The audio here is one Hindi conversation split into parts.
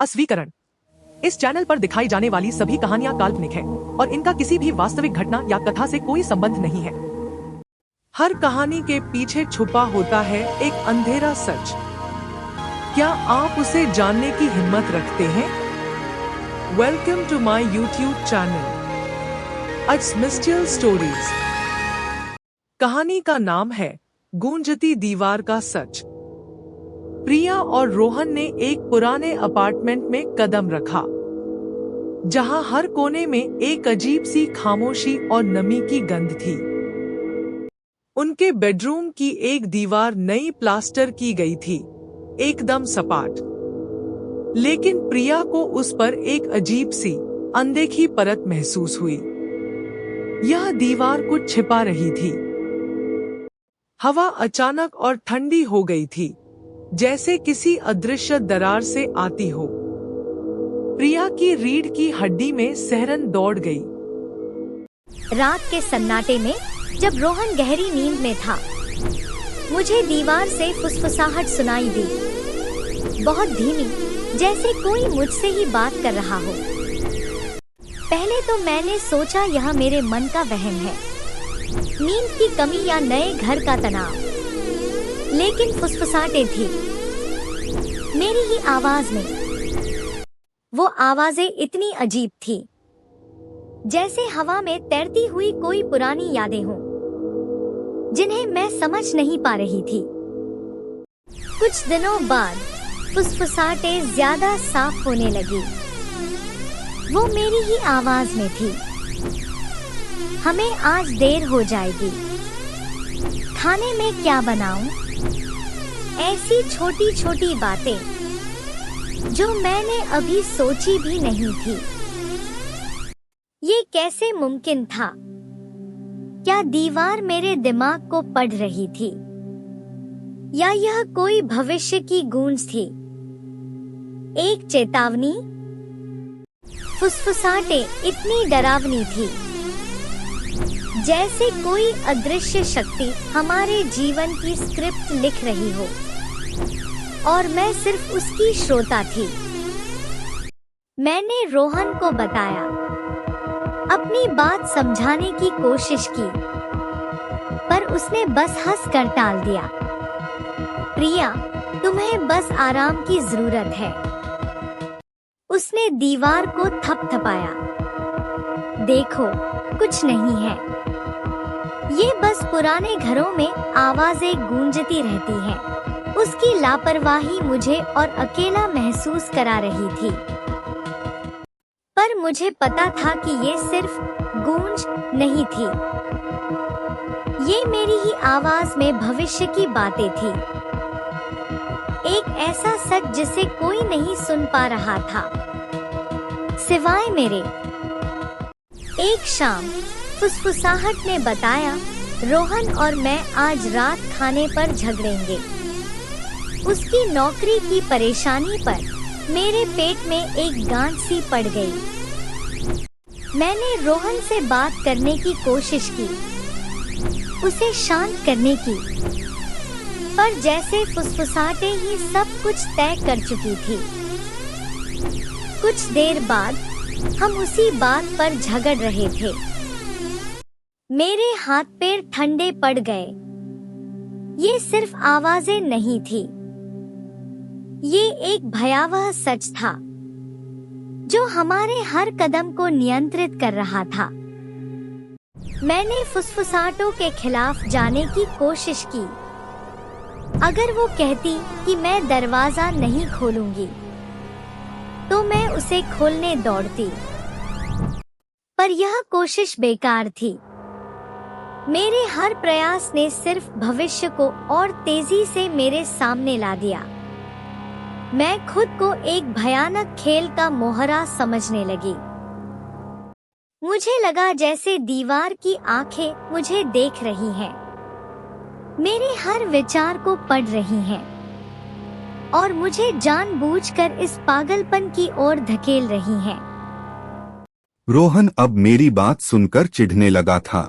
अस्वीकरण। इस चैनल पर दिखाई जाने वाली सभी कहानियां काल्पनिक हैं और इनका किसी भी वास्तविक घटना या कथा से कोई संबंध नहीं है। हर कहानी के पीछे छुपा होता है एक अंधेरा सच। क्या आप उसे जानने की हिम्मत रखते हैं? Welcome to my YouTube channel it's mystical stories. कहानी का नाम है गूंजती दीवार का सच। प्रिया और रोहन ने एक पुराने अपार्टमेंट में कदम रखा, जहां हर कोने में एक अजीब सी खामोशी और नमी की गंध थी। उनके बेडरूम की एक दीवार नई प्लास्टर की गई थी, एकदम सपाट। लेकिन प्रिया को उस पर एक अजीब सी अनदेखी परत महसूस हुई। यह दीवार कुछ छिपा रही थी। हवा अचानक और ठंडी हो गई थी, जैसे किसी अदृश्य दरार से आती हो। प्रिया की रीढ़ की हड्डी में सिहरन दौड़ गई। रात के सन्नाटे में जब रोहन गहरी नींद में था, मुझे दीवार से फुसफुसाहट सुनाई दी, बहुत धीमी, जैसे कोई मुझसे ही बात कर रहा हो। पहले तो मैंने सोचा यह मेरे मन का वहम है, नींद की कमी या नए घर का तनाव। लेकिन फुसफुसाहटें थी, मेरी ही आवाज में। वो आवाजें इतनी अजीब थी, जैसे हवा में तैरती हुई कोई पुरानी यादें हों, जिन्हें मैं समझ नहीं पा रही थी। कुछ दिनों बाद फुसफुसाहटें ज्यादा साफ होने लगी। वो मेरी ही आवाज में थी। हमें आज देर हो जाएगी, खाने में क्या बनाऊं? ऐसी छोटी छोटी बातें जो मैंने अभी सोची भी नहीं थी। ये कैसे मुमकिन था? क्या दीवार मेरे दिमाग को पढ़ रही थी, या यह कोई भविष्य की गूंज थी, एक चेतावनी? फुसफुसाहटें इतनी डरावनी थी, जैसे कोई अदृश्य शक्ति हमारे जीवन की स्क्रिप्ट लिख रही हो, और मैं सिर्फ उसकी श्रोता थी। मैंने रोहन को बताया, अपनी बात समझाने की कोशिश की, पर उसने बस हंस कर टाल दिया। प्रिया, तुम्हें बस आराम की जरूरत है। उसने दीवार को थपथपाया। देखो, कुछ नहीं है, ये बस पुराने घरों में आवाजें गूंजती रहती हैं। उसकी लापरवाही मुझे और अकेला महसूस करा रही थी, पर मुझे पता था कि ये सिर्फ गूंज नहीं थी। ये मेरी ही आवाज में भविष्य की बातें थी, एक ऐसा सच जिसे कोई नहीं सुन पा रहा था, सिवाय मेरे। एक शाम फुसफुसाहट ने बताया, रोहन और मैं आज रात खाने पर झगड़ेंगे। उसकी नौकरी की परेशानी पर मेरे पेट में एक गांठ सी पड़ गई। मैंने रोहन से बात करने की कोशिश की, उसे शांत करने की, पर जैसे फुसफुसाहटें ही सब कुछ तय कर चुकी थी। कुछ देर बाद हम उसी बात पर झगड़ रहे थे। मेरे हाथ पैर ठंडे पड़ गए। ये सिर्फ आवाजें नहीं थी, ये एक भयावह सच था, जो हमारे हर कदम को नियंत्रित कर रहा था। मैंने फुसफुसाहटों के खिलाफ जाने की कोशिश की। अगर वो कहती कि मैं दरवाजा नहीं खोलूंगी, तो मैं उसे खोलने दौड़ती, पर यह कोशिश बेकार थी। मेरे हर प्रयास ने सिर्फ भविष्य को और तेजी से मेरे सामने ला दिया। मैं खुद को एक भयानक खेल का मोहरा समझने लगी। मुझे लगा जैसे दीवार की आंखें मुझे देख रही हैं, मेरे हर विचार को पढ़ रही हैं, और मुझे जानबूझकर इस पागलपन की ओर धकेल रही हैं। रोहन अब मेरी बात सुनकर चिढ़ने लगा था।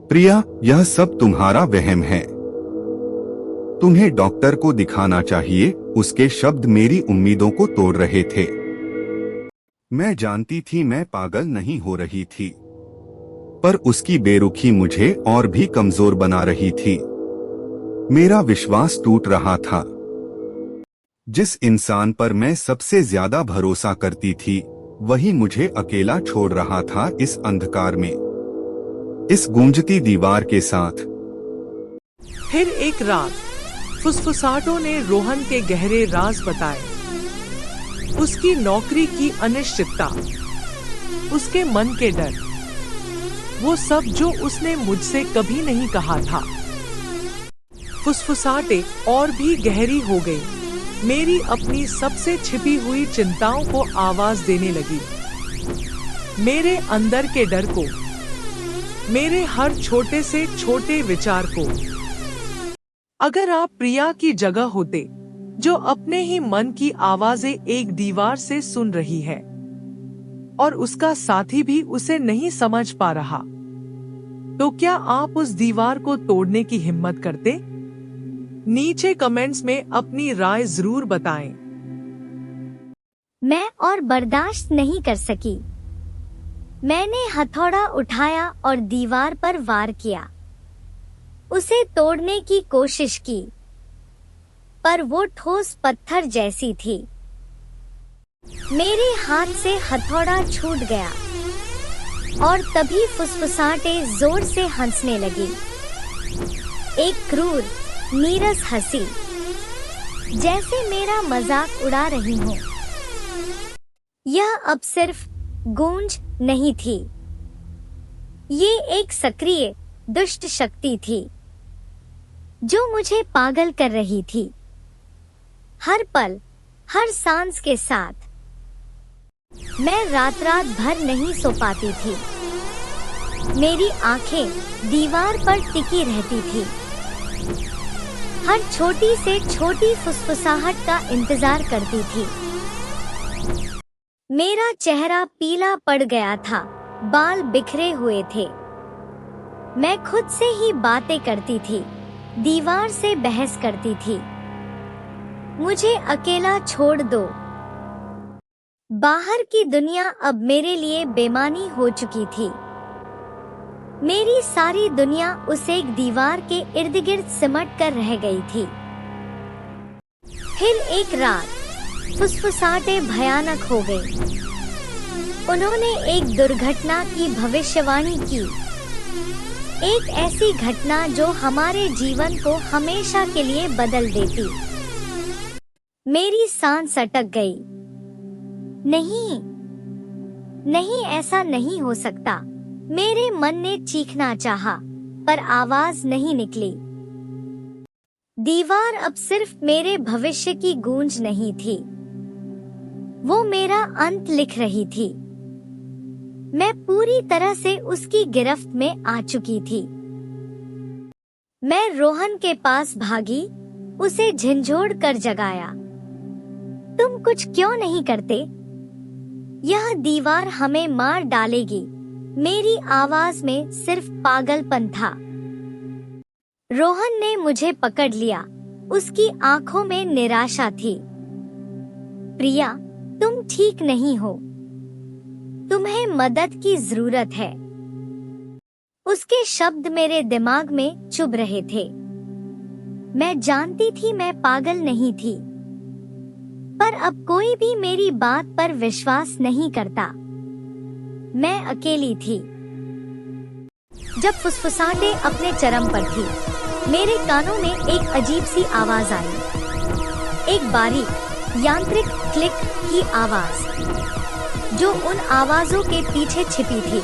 प्रिया, यह सब तुम्हारा वहम है। तुम्हें डॉक्टर को दिखाना चाहिए। उसके शब्द मेरी उम्मीदों को तोड़ रहे थे। मैं जानती थी मैं पागल नहीं हो रही थी, पर उसकी बेरुखी मुझे और भी कमजोर बना रही थी। मेरा विश्वास टूट रहा था। जिस इंसान पर मैं सबसे ज्यादा भरोसा करती थी, वही मुझे अकेला छोड़ रहा था इस अंधकार में, इस गूंजती दीवार के साथ। फिर एक रात फुसफुसाहटों ने रोहन के गहरे राज बताए। उसकी नौकरी की अनिश्चितता, उसके मन के डर, वो सब जो उसने मुझसे कभी नहीं कहा था। फुसफुसाहटें और भी गहरी हो गई। मेरी अपनी सबसे छिपी हुई चिंताओं को आवाज देने लगी। मेरे अंदर के डर को, मेरे हर छोटे से छोटे विचार को। अगर आप प्रिया की जगह होते, जो अपने ही मन की आवाजें एक दीवार से सुन रही है और उसका साथी भी उसे नहीं समझ पा रहा, तो क्या आप उस दीवार को तोड़ने की हिम्मत करते? नीचे कमेंट्स में अपनी राय जरूर बताएं। मैं और बर्दाश्त नहीं कर सकी। मैंने हथौड़ा उठाया और दीवार पर वार किया। उसे तोड़ने की कोशिश की, पर वो ठोस पत्थर जैसी थी। मेरे हाथ से हथौड़ा छूट गया और तभी फुसफुसाहटें जोर से हंसने लगी। एक क्रूर, नीरस हंसी, जैसे मेरा मजाक उड़ा रही हूँ। यह अब सिर्फ गूंज नहीं थी, ये एक सक्रिय, दुष्ट शक्ति थी जो मुझे पागल कर रही थी। हर पल, हर सांस के साथ मैं रात रात भर नहीं सो पाती थी। मेरी आंखें दीवार पर टिकी रहती थी, हर छोटी से छोटी फुसफुसाहट का इंतजार करती थी। मेरा चेहरा पीला पड़ गया था, बाल बिखरे हुए थे। मैं खुद से ही बातें करती थी, दीवार से बहस करती थी। मुझे अकेला छोड़ दो। बाहर की दुनिया अब मेरे लिए बेमानी हो चुकी थी। मेरी सारी दुनिया उस एक दीवार के इर्द गिर्द सिमट कर रह गई थी। फिर एक रात फुसफुसाहटें भयानक हो गई। उन्होंने एक दुर्घटना की भविष्यवाणी की, एक ऐसी घटना जो हमारे जीवन को हमेशा के लिए बदल देती। मेरी सांस अटक गई। नहीं, नहीं, ऐसा नहीं हो सकता। मेरे मन ने चीखना चाहा, पर आवाज नहीं निकली। दीवार अब सिर्फ मेरे भविष्य की गूंज नहीं थी, वो मेरा अंत लिख रही थी। मैं पूरी तरह से उसकी गिरफ्त में आ चुकी थी। मैं रोहन के पास भागी, उसे झंझोड़ कर जगाया। तुम कुछ क्यों नहीं करते? यह दीवार हमें मार डालेगी। मेरी आवाज में सिर्फ पागलपन था। रोहन ने मुझे पकड़ लिया, उसकी आंखों में निराशा थी। प्रिया, तुम ठीक नहीं हो, तुम्हें मदद की जरूरत है। उसके शब्द मेरे दिमाग में चुभ रहे थे। मैं जानती थी मैं पागल नहीं थी, पर अब कोई भी मेरी बात पर विश्वास नहीं करता। मैं अकेली थी। जब फुसफुसाहटें अपने चरम पर थी, मेरे कानों में एक अजीब सी आवाज आई। एक बारीक, यांत्रिक क्लिक की आवाज, जो उन आवाजों के पीछे छिपी थी।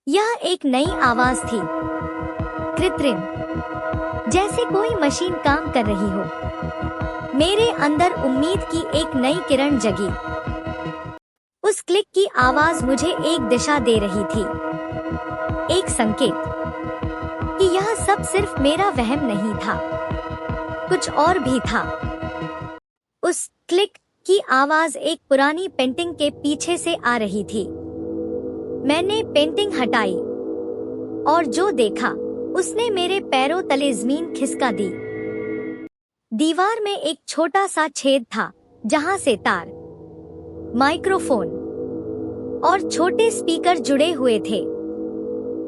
यह एक नई आवाज थी, कृत्रिम, जैसे कोई मशीन काम कर रही हो। मेरे अंदर उम्मीद की एक नई किरण जगी। उस क्लिक की आवाज मुझे एक दिशा दे रही थी, एक संकेत कि यह सब सिर्फ मेरा वहम नहीं था, कुछ और भी था। उस क्लिक की आवाज एक पुरानी पेंटिंग के पीछे से आ रही थी। मैंने पेंटिंग हटाई और जो देखा, उसने मेरे पैरों तले जमीन खिसका दी। दीवार में एक छोटा सा छेद था जहां से तार, माइक्रोफोन और छोटे स्पीकर जुड़े हुए थे।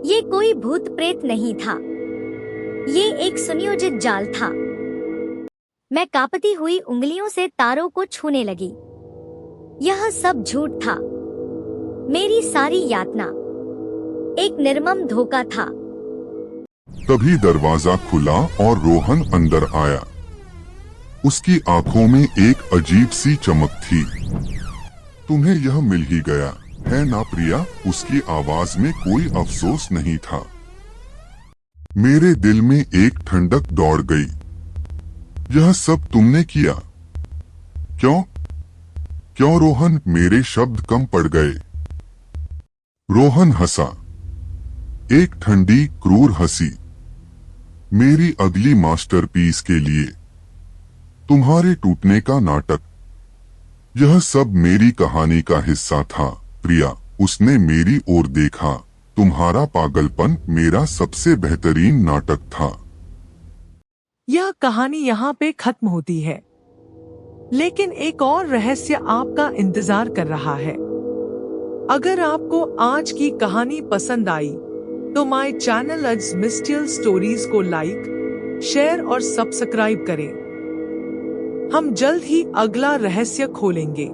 ये कोई भूत प्रेत नहीं था, ये एक सुनियोजित जाल था। मैं कांपती हुई उंगलियों से तारों को छूने लगी। यह सब झूठ था, मेरी सारी यातना एक निर्मम धोखा था। तभी दरवाजा खुला और रोहन अंदर आया। उसकी आंखों में एक अजीब सी चमक थी। तुम्हें यह मिल ही गया है ना प्रिया? उसकी आवाज में कोई अफसोस नहीं था। मेरे दिल में एक ठंडक दौड़ गई। यह सब तुमने किया? क्यों क्यों रोहन? मेरे शब्द कम पड़ गए। रोहन हंसा, एक ठंडी क्रूर हंसी। मेरी अगली मास्टरपीस के लिए, तुम्हारे टूटने का नाटक। यह सब मेरी कहानी का हिस्सा था प्रिया। उसने मेरी ओर देखा। तुम्हारा पागलपन मेरा सबसे बेहतरीन नाटक था। यह कहानी यहाँ पे खत्म होती है, लेकिन एक और रहस्य आपका इंतजार कर रहा है। अगर आपको आज की कहानी पसंद आई तो माय चैनल अज मिस्टियल स्टोरीज को लाइक, शेयर और सब्सक्राइब करें। हम जल्द ही अगला रहस्य खोलेंगे।